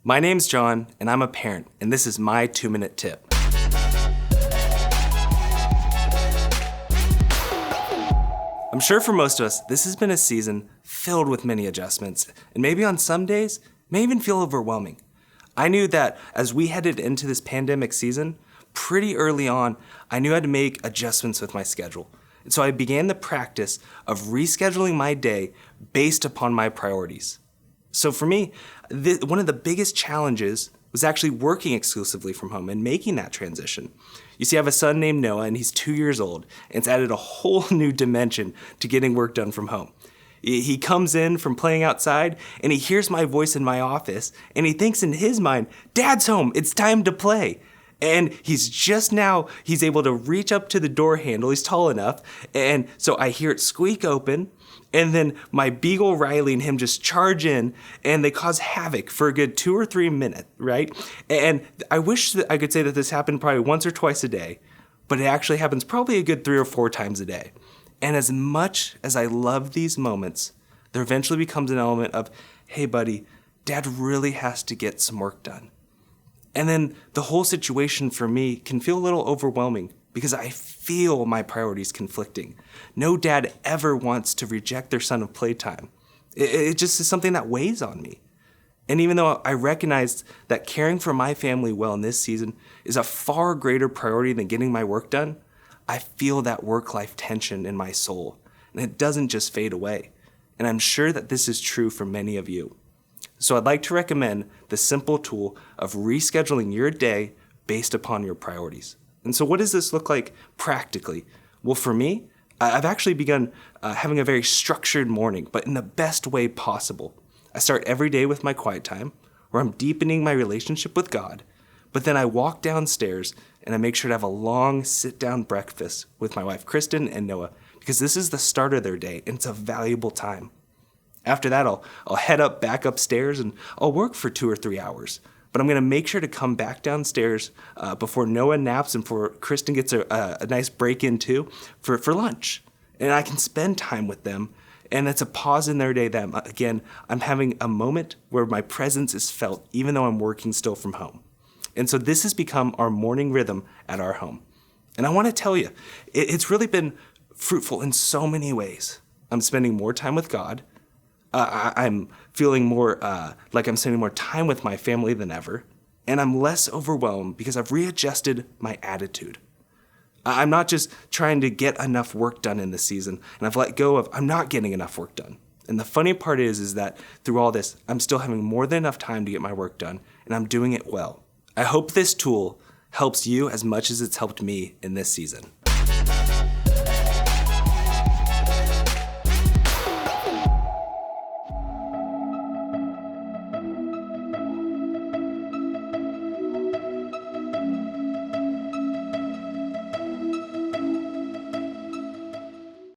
My name's John, and I'm a parent, and this is my 2-minute tip. I'm sure for most of us, this has been a season filled with many adjustments, and maybe on some days, may even feel overwhelming. I knew that as we headed into this pandemic season, pretty early on, I knew I had to make adjustments with my schedule. And so I began the practice of rescheduling my day based upon my priorities. So for me, one of the biggest challenges was actually working exclusively from home and making that transition. You see, I have a son named Noah, and he's 2 years old, and it's added a whole new dimension to getting work done from home. He comes in from playing outside, and he hears my voice in my office, and he thinks in his mind, "Dad's home, it's time to play." And he's able to reach up to the door handle, he's tall enough, and so I hear it squeak open, and then my beagle Riley and him just charge in, and they cause havoc for a good 2 or 3 minutes, right? And I wish that I could say that this happened probably once or twice a day, but it actually happens probably a good 3 or 4 times a day. And as much as I love these moments, there eventually becomes an element of, "Hey buddy, Dad really has to get some work done." And then the whole situation for me can feel a little overwhelming because I feel my priorities conflicting. No dad ever wants to reject their son of playtime. It just is something that weighs on me. And even though I recognize that caring for my family well in this season is a far greater priority than getting my work done, I feel that work-life tension in my soul, and it doesn't just fade away. And I'm sure that this is true for many of you. So I'd like to recommend the simple tool of rescheduling your day based upon your priorities. And so what does this look like practically? Well, for me, I've actually begun having a very structured morning, but in the best way possible. I start every day with my quiet time, where I'm deepening my relationship with God, but then I walk downstairs and I make sure to have a long sit-down breakfast with my wife, Kristen, and Noah, because this is the start of their day, and it's a valuable time. After that, I'll head back upstairs, and I'll work for 2 or 3 hours. But I'm going to make sure to come back downstairs before Noah naps and before Kristen gets a nice break in too for lunch. And I can spend time with them, and it's a pause in their day that, again, I'm having a moment where my presence is felt even though I'm working still from home. And so this has become our morning rhythm at our home. And I want to tell you, it's really been fruitful in so many ways. I'm spending more time with God. I'm feeling more like I'm spending more time with my family than ever, and I'm less overwhelmed because I've readjusted my attitude. I'm not just trying to get enough work done in this season, and I've let go of I'm not getting enough work done. And the funny part is that through all this, I'm still having more than enough time to get my work done, and I'm doing it well. I hope this tool helps you as much as it's helped me in this season.